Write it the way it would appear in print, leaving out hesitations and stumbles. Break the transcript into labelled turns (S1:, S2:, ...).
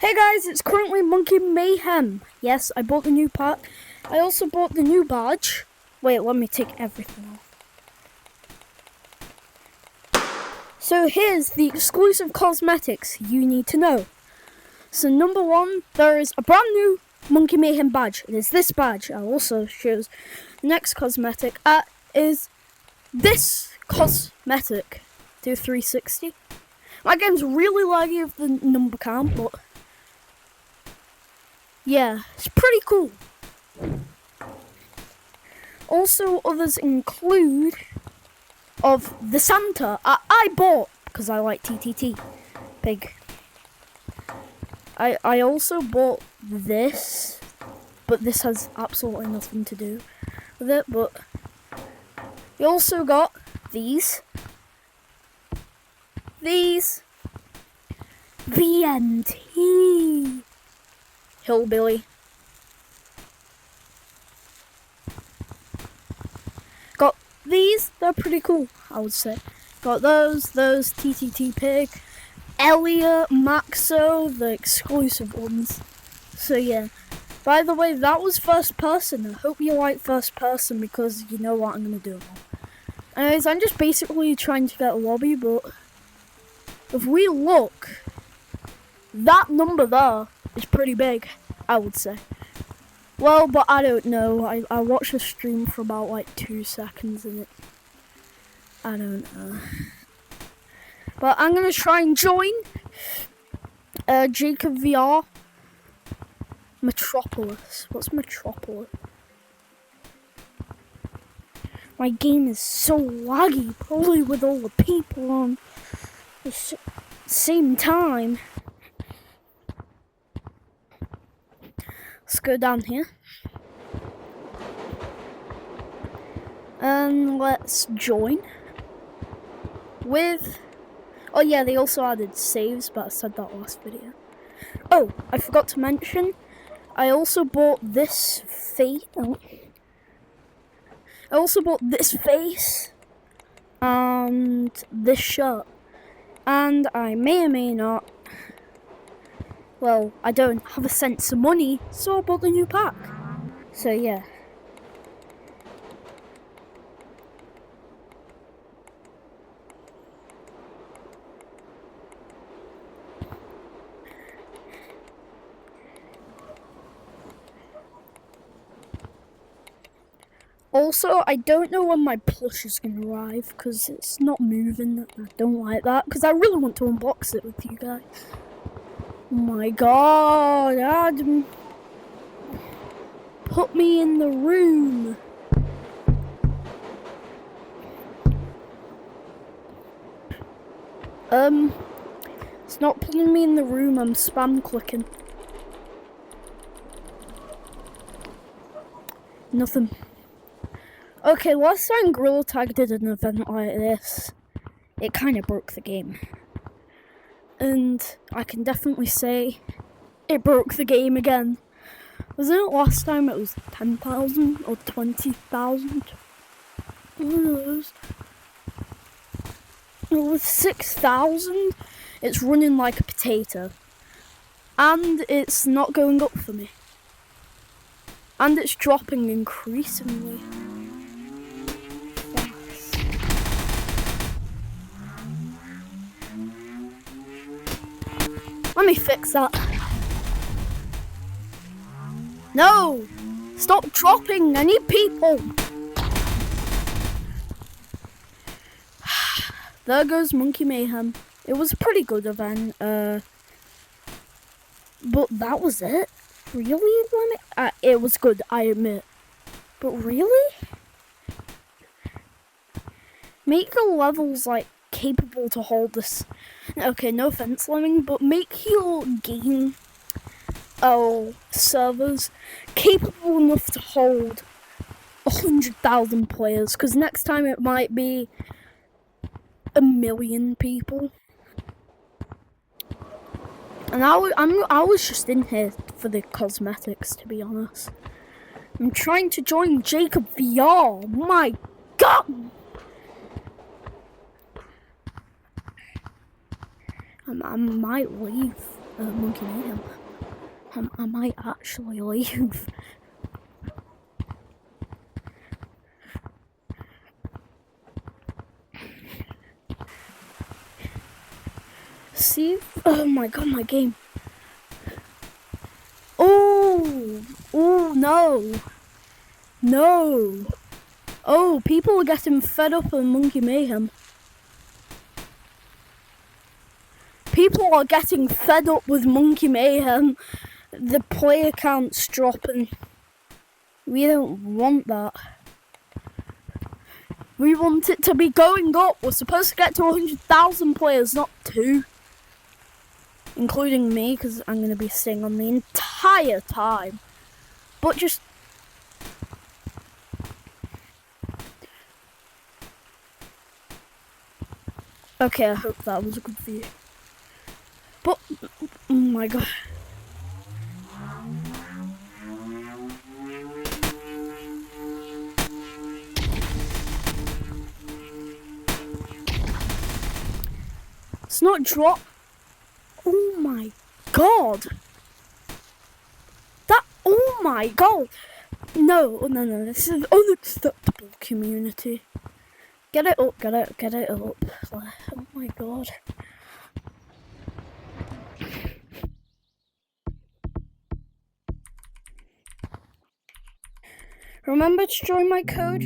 S1: Hey guys, it's currently Monkey Mayhem. Yes, I bought the new pack. I also bought the new badge. Wait, let me take everything off. So here's the exclusive cosmetics you need to know. So number one, there is a brand new Monkey Mayhem badge. It is this badge. I also shows the next cosmetic is this cosmetic. Do 360. My game's really laggy with the number count, but yeah, it's pretty cool. Also, others include of the Santa I bought because I like TTT pig. I also bought this, but this has absolutely nothing to do with it. But you also got these, VNT Hillbilly. Got these, they're pretty cool, I would say. Got those TTT Pig, Elliot, Maxo, the exclusive ones. So yeah. By the way, that was first person. I hope you like first person because you know what I'm gonna do. Anyways, I'm just basically trying to get a lobby, but if we look, that number there is pretty big, I would say. Well, but I don't know. I watched the stream for about like 2 seconds and I don't know. But I'm gonna try and join Jacob VR Metropolis. What's Metropolis? My game is so laggy, probably with all the people on the same time. Let's go down here. And let's join with... Oh yeah, they also added saves, but I said that last video. Oh, I forgot to mention, I also bought this face. I also bought this face and this shirt. And I may or may not, well, I don't have a sense of money, so I bought the new pack. So yeah. Also, I don't know when my plush is going to arrive because it's not moving. I don't like that because I really want to unbox it with you guys. Oh my god, Adam. Put me in the room. It's not putting me in the room, I'm spam clicking. Nothing. Okay, last time Gorilla Tag did an event like this, it kind of broke the game. And I can definitely say it broke the game again. Wasn't it last time it was 10,000 or 20,000? One of those. With 6,000, it's running like a potato. And it's not going up for me. And it's dropping increasingly. Let me fix that. No! Stop dropping! I need people! There goes Monkey Mayhem. It was a pretty good event. But that was it? Really? It was good, I admit. But really? Make the levels like capable to hold this. Okay, no offense, Lemming, but make your game servers capable enough to hold 100,000 players, because next time it might be 1 million people. And I was just in here for the cosmetics, to be honest. I'm trying to join Jacob VR. My God! I might leave Monkey Mayhem. I might actually leave. See? Oh my god, my game. Oh! Oh no! No! Oh, people are getting fed up with Monkey Mayhem. People are getting fed up with Monkey Mayhem. The player count's dropping. We don't want that. We want it to be going up. We're supposed to get to 100,000 players, not 2. Including me, because I'm going to be staying on the entire time. But just... Okay, I hope that was a good view. But, oh my god. It's not drop. Oh my god. That, oh my god. No, this is unacceptable, community. Get it up, get it up. Oh my god. Remember to join my code.